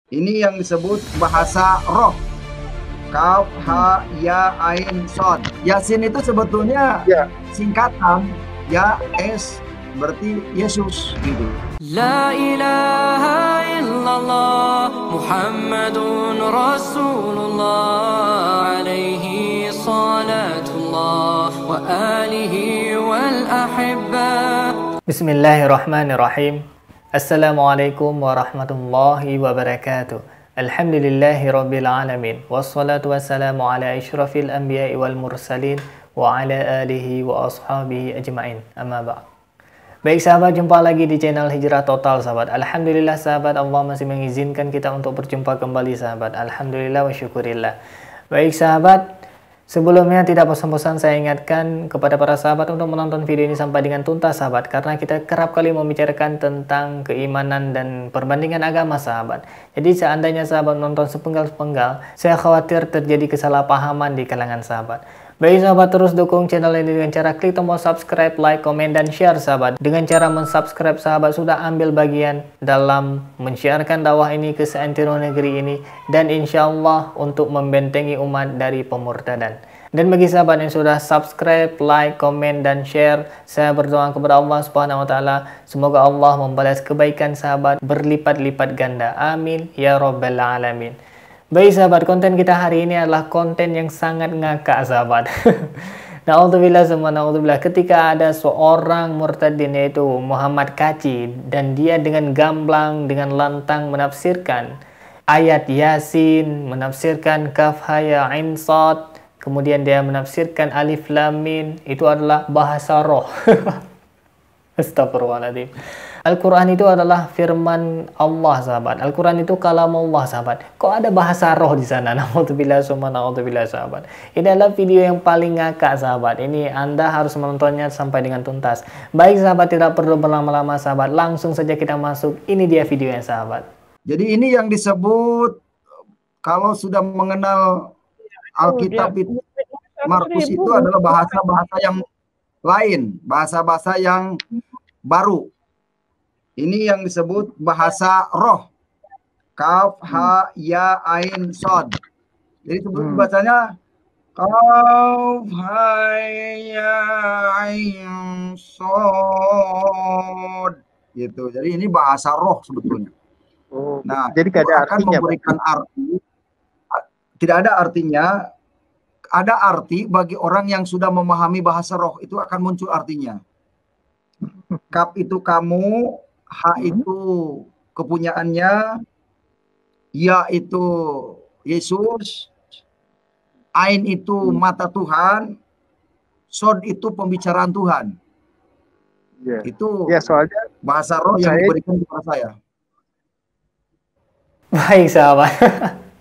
Ini yang disebut bahasa roh. Kaf, ha, ya, ain, sod. Yasin itu sebetulnya Ya, singkatan. Ya, es berarti Yesus gitu. La ilaha illallah Muhammadun Rasulullah alaihi salatullah wa alihi wal ahibba. Bismillahirrahmanirrahim. Assalamualaikum warahmatullahi wabarakatuh. Alhamdulillahi rabbil alamin. Wassalatu wassalamu ala asyrafil anbiya'i wal mursalin wa ala alihi wa ashabihi ajma'in. Amma ba'd. Baik sahabat, jumpa lagi di channel Hijrah Total sahabat. Alhamdulillah sahabat, Allah masih mengizinkan kita untuk berjumpa kembali sahabat. Alhamdulillah wa syukurillah. Baik sahabat, sebelumnya tidak bosan-bosan saya ingatkan kepada para sahabat untuk menonton video ini sampai dengan tuntas sahabat, karena kita kerap kali membicarakan tentang keimanan dan perbandingan agama sahabat. Jadi seandainya sahabat nonton sepenggal-sepenggal, saya khawatir terjadi kesalahpahaman di kalangan sahabat. Baik sahabat, terus dukung channel ini dengan cara klik tombol subscribe, like, komen, dan share sahabat. Dengan cara mensubscribe sahabat sudah ambil bagian dalam men-sharekan dakwah ini ke seantero negeri ini, dan insya Allah untuk membentengi umat dari pemurtadan. Dan bagi sahabat yang sudah subscribe, like, komen, dan share, saya berdoa kepada Allah Subhanahu wa taala, semoga Allah membalas kebaikan sahabat berlipat-lipat ganda. Amin ya rabbal alamin. Baik sahabat, konten kita hari ini adalah konten yang sangat ngakak sahabat. Na'udzubillah sama na'udzubillah, ketika ada seorang murtadin yaitu Muhammad Kaci, dan dia dengan gamblang, dengan lantang menafsirkan ayat Yasin, menafsirkan Kaf, Ha, Ya, Ain, Shad, kemudian dia menafsirkan Alif, Lam, Mim, itu adalah bahasa roh. Astagfirullahaladzim. Al-Quran itu adalah firman Allah sahabat. Al-Quran itu kalam Allah sahabat. Kok ada bahasa roh di sana? Na'udzubillah summa na'udzubillah sahabat. Ini adalah video yang paling ngakak sahabat. Ini Anda harus menontonnya sampai dengan tuntas. Baik sahabat, tidak perlu berlama-lama sahabat. Langsung saja kita masuk. Ini dia videonya sahabat. Jadi ini yang disebut, kalau sudah mengenal Alkitab itu, Markus itu adalah bahasa-bahasa yang lain, bahasa-bahasa yang baru. Ini yang disebut bahasa roh. Kaf, ha, ya, ain, sod. Jadi sebelum bacanya Kaf, ha, ya, ain, sod. Gitu. Jadi ini bahasa roh sebetulnya. Nah, jadi itu akan memberikan arti. Tidak ada artinya. Ada arti bagi orang yang sudah memahami bahasa roh, itu akan muncul artinya. Kaf itu kamu, Ha itu kepunyaannya, Ya itu Yesus, Ain itu mata Tuhan, Sod itu pembicaraan Tuhan. Itu soalnya bahasa roh yang diberikan kepada saya. Baik sahabat.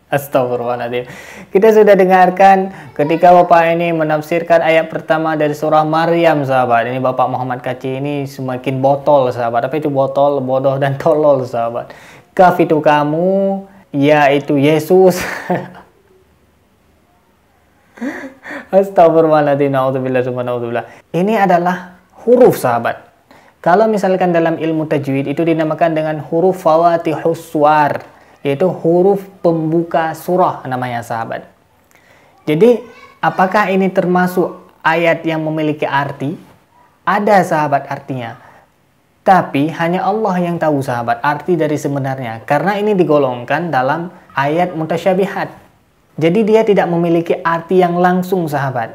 Astagfirullahaladzim. Kita sudah dengarkan ketika Bapak ini menafsirkan ayat pertama dari surah Maryam sahabat. Ini Bapak Muhammad Kaci ini semakin botol sahabat. Apa itu botol, bodoh, dan tolol sahabat. Kaf itu kamu, Ya itu Yesus. Astagfirullahaladzim. Na'udzubillah summa na'udzubillah. Ini adalah huruf sahabat. Kalau misalkan dalam ilmu tajwid itu dinamakan dengan huruf fawatihus suwar, yaitu huruf pembuka surah namanya sahabat. Jadi apakah ini termasuk ayat yang memiliki arti? Ada sahabat artinya, tapi hanya Allah yang tahu sahabat arti dari sebenarnya, karena ini digolongkan dalam ayat mutasyabihat. Jadi dia tidak memiliki arti yang langsung sahabat.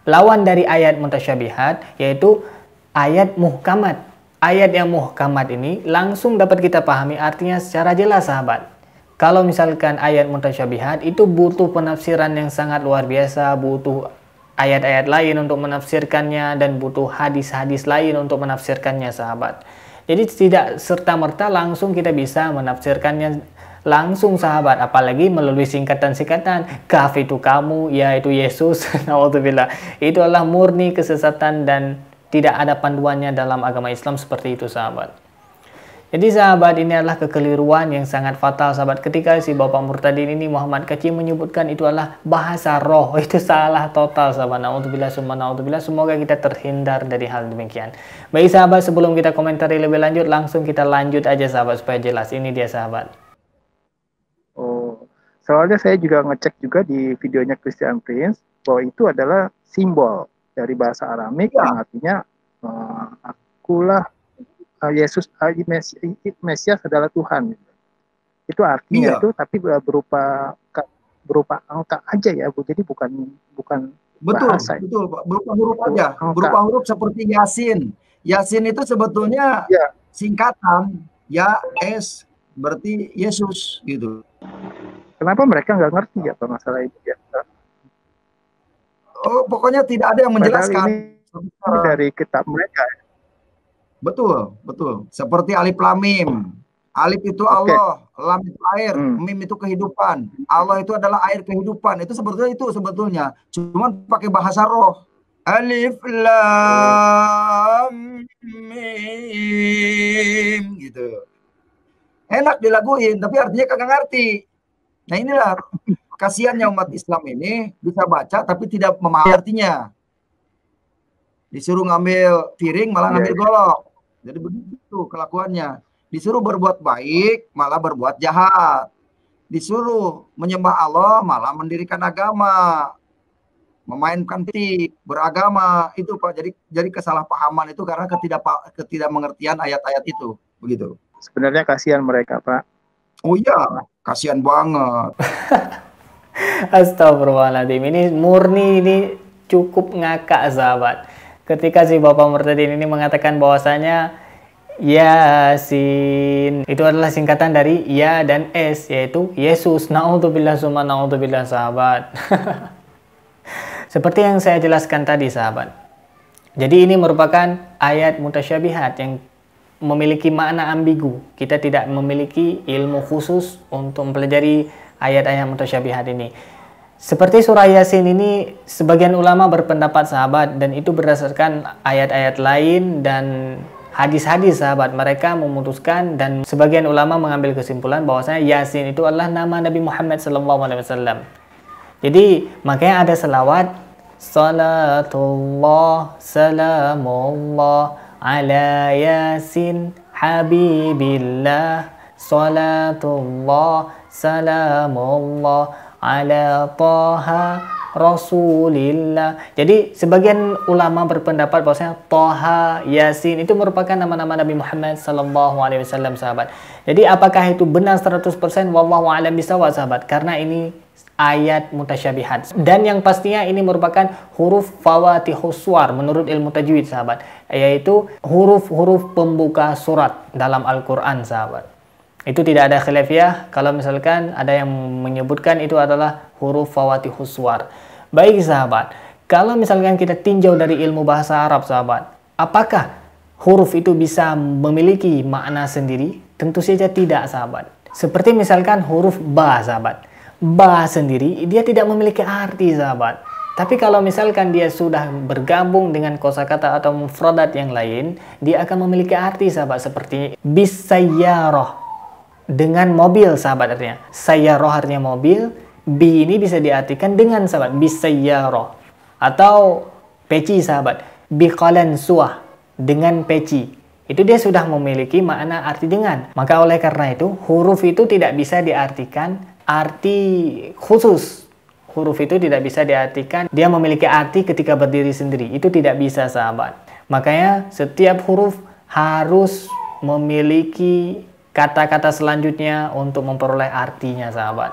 Lawan dari ayat mutasyabihat yaitu ayat muhkamat. Ayat yang muhkamat ini langsung dapat kita pahami artinya secara jelas sahabat. Kalau misalkan ayat mutasyabihat itu butuh penafsiran yang sangat luar biasa, butuh ayat-ayat lain untuk menafsirkannya, dan butuh hadis-hadis lain untuk menafsirkannya sahabat. Jadi tidak serta-merta langsung kita bisa menafsirkannya langsung sahabat, apalagi melalui singkatan-singkatan. Kaf itu kamu, Ya itu Yesus. Na'udzubillah. Itu adalah murni kesesatan dan tidak ada panduannya dalam agama Islam seperti itu sahabat. Jadi sahabat, ini adalah kekeliruan yang sangat fatal sahabat. Ketika si Bapak Murtadin ini Muhammad Kaci menyebutkan itu adalah bahasa roh, itu salah total sahabat. Na'udzubillah summa na'udzubillah. Semoga kita terhindar dari hal demikian. Baik sahabat, sebelum kita komentari lebih lanjut, langsung kita lanjut aja sahabat supaya jelas. Ini dia sahabat. Soalnya saya juga ngecek juga di videonya Christian Prince bahwa itu adalah simbol dari bahasa Aramik Ya, yang artinya akulah Yesus, Mesias adalah Tuhan. Itu artinya iya, itu, tapi berupa angka aja ya Bu. Jadi bukan bukan betul, bahasa. betul, Pak. Berupa huruf Itu aja. Berupa angka. huruf seperti Yasin. Yasin itu sebetulnya Ya, singkatan ya S berarti Yesus gitu. kenapa mereka nggak ngerti ya Pak masalah itu ya? Oh, pokoknya tidak ada yang Padahal menjelaskan. ini dari kitab mereka. Betul, betul. Seperti alif lam mim. Alif itu Oke. Allah, lam itu air, Hmm. mim itu kehidupan. Allah itu adalah air kehidupan. Itu sebetulnya. Cuman pakai bahasa roh. Alif lam mim gitu. Enak dilaguin, tapi artinya kagak ngerti. Nah inilah kasihannya umat Islam ini bisa baca tapi tidak memahami artinya. Disuruh ngambil piring malah ngambil golok. Jadi begitu kelakuannya. Disuruh berbuat baik malah berbuat jahat. Disuruh menyembah Allah malah mendirikan agama. Memainkan politik, beragama itu Pak. Jadi kesalahpahaman itu karena ketidakmengertian ayat-ayat itu. Begitu. Sebenarnya kasihan mereka Pak. Oh iya, kasihan banget. Astagfirullahaladzim, ini murni, ini cukup ngakak sahabat. Ketika si Bapak Murtadin ini mengatakan bahwasanya Yasin itu adalah singkatan dari Ya dan S, yaitu Yesus. Na'udzubillah summa na'udzubillah sahabat. Seperti yang saya jelaskan tadi sahabat. Jadi ini merupakan ayat mutasyabihat yang memiliki makna ambigu. Kita tidak memiliki ilmu khusus untuk mempelajari ayat-ayat mutasyabihat ini. Seperti surah Yasin ini, sebagian ulama berpendapat sahabat, dan itu berdasarkan ayat-ayat lain dan hadis-hadis sahabat. Mereka memutuskan dan sebagian ulama mengambil kesimpulan bahwasanya Yasin itu adalah nama Nabi Muhammad SAW. Jadi makanya ada selawat, salatullah salamullah ala Yasin habibillah, salatullah salamullah ala Taha Rasulillah. Jadi sebagian ulama berpendapat bahwasanya Taha, Yasin itu merupakan nama-nama Nabi Muhammad SAW sahabat. Jadi apakah itu benar 100%? Wallahu a'lam bishawab sahabat, karena ini ayat mutasyabihat. Dan yang pastinya ini merupakan huruf fawatihus suwar menurut ilmu tajwid sahabat, yaitu huruf-huruf pembuka surat dalam Al-Quran sahabat. Itu tidak ada khilafiyah kalau misalkan ada yang menyebutkan itu adalah huruf fawatihus suwar. Baik sahabat, kalau misalkan kita tinjau dari ilmu bahasa Arab sahabat, apakah huruf itu bisa memiliki makna sendiri? Tentu saja tidak sahabat. Seperti misalkan huruf ba sahabat. Ba sendiri dia tidak memiliki arti sahabat. Tapi kalau misalkan dia sudah bergabung dengan kosakata atau mufradat yang lain, dia akan memiliki arti sahabat, seperti bisayyarah, dengan mobil sahabat artinya. Sayyarah artinya mobil, bi ini bisa diartikan dengan sahabat bisayyarah, atau peci sahabat, biqalan suah, dengan peci. Itu dia sudah memiliki makna arti dengan. Maka oleh karena itu huruf itu tidak bisa diartikan arti khusus. Huruf itu tidak bisa diartikan dia memiliki arti ketika berdiri sendiri. Itu tidak bisa sahabat. Makanya setiap huruf harus memiliki kata-kata selanjutnya untuk memperoleh artinya sahabat.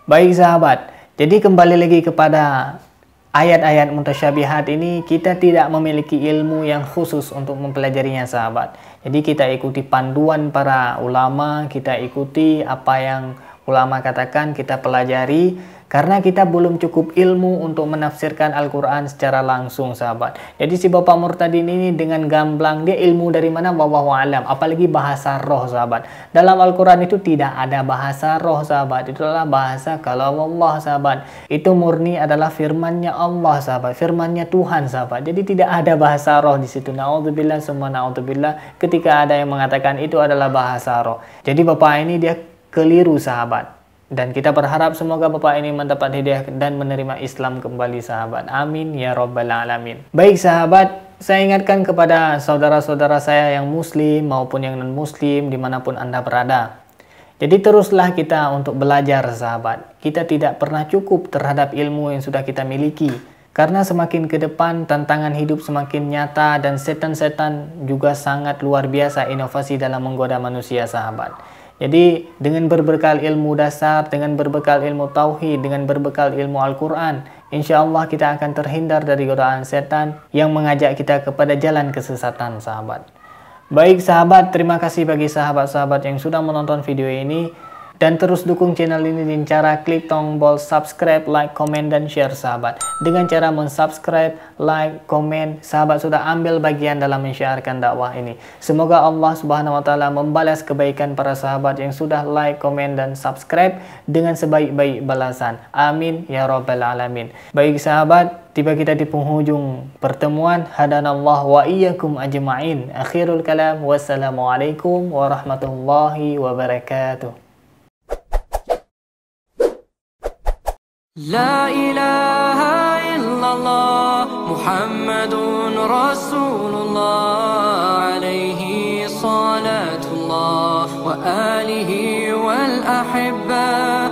Baik sahabat, jadi kembali lagi kepada ayat-ayat mutasyabihat ini, kita tidak memiliki ilmu yang khusus untuk mempelajarinya sahabat. Jadi kita ikuti panduan para ulama, kita ikuti apa yang ulama katakan, kita pelajari, karena kita belum cukup ilmu untuk menafsirkan Al-Quran secara langsung sahabat. Jadi si Bapak Murtadin ini dengan gamblang, dia ilmu dari mana? Wallahu alam. Apalagi bahasa roh sahabat. Dalam Al-Quran itu tidak ada bahasa roh sahabat. Itu adalah bahasa kalau Allah sahabat. Itu murni adalah firmannya Allah sahabat, firmannya Tuhan sahabat. Jadi tidak ada bahasa roh di situ. Na'udzubillah summa na'udzubillah ketika ada yang mengatakan itu adalah bahasa roh. Jadi Bapak ini dia keliru sahabat. Dan kita berharap semoga Bapak ini mendapat hidayah dan menerima Islam kembali sahabat. Amin ya rabbal alamin. Baik sahabat, saya ingatkan kepada saudara-saudara saya yang muslim maupun yang non muslim dimanapun Anda berada. Jadi teruslah kita untuk belajar sahabat. Kita tidak pernah cukup terhadap ilmu yang sudah kita miliki. Karena semakin ke depan tantangan hidup semakin nyata dan setan-setan juga sangat luar biasa inovasi dalam menggoda manusia sahabat. Jadi dengan berbekal ilmu dasar, dengan berbekal ilmu tauhid, dengan berbekal ilmu Al-Quran, insya Allah kita akan terhindar dari godaan setan yang mengajak kita kepada jalan kesesatan sahabat. Baik sahabat, terima kasih bagi sahabat-sahabat yang sudah menonton video ini. Dan terus dukung channel ini dengan cara klik tombol subscribe, like, komen, dan share sahabat. Dengan cara mensubscribe, like, komen, sahabat sudah ambil bagian dalam menyiarkan dakwah ini. Semoga Allah Subhanahu wa Ta'ala membalas kebaikan para sahabat yang sudah like, komen, dan subscribe dengan sebaik-baik balasan. Amin ya Rabbal Alamin. Baik sahabat, tiba kita di penghujung pertemuan. Hadanallah wa iyyakum ajma'in. Akhirul kalam. Wassalamualaikum warahmatullahi wabarakatuh. لا إله إلا الله محمد رسول الله عليه صلاة الله وآله والأحبة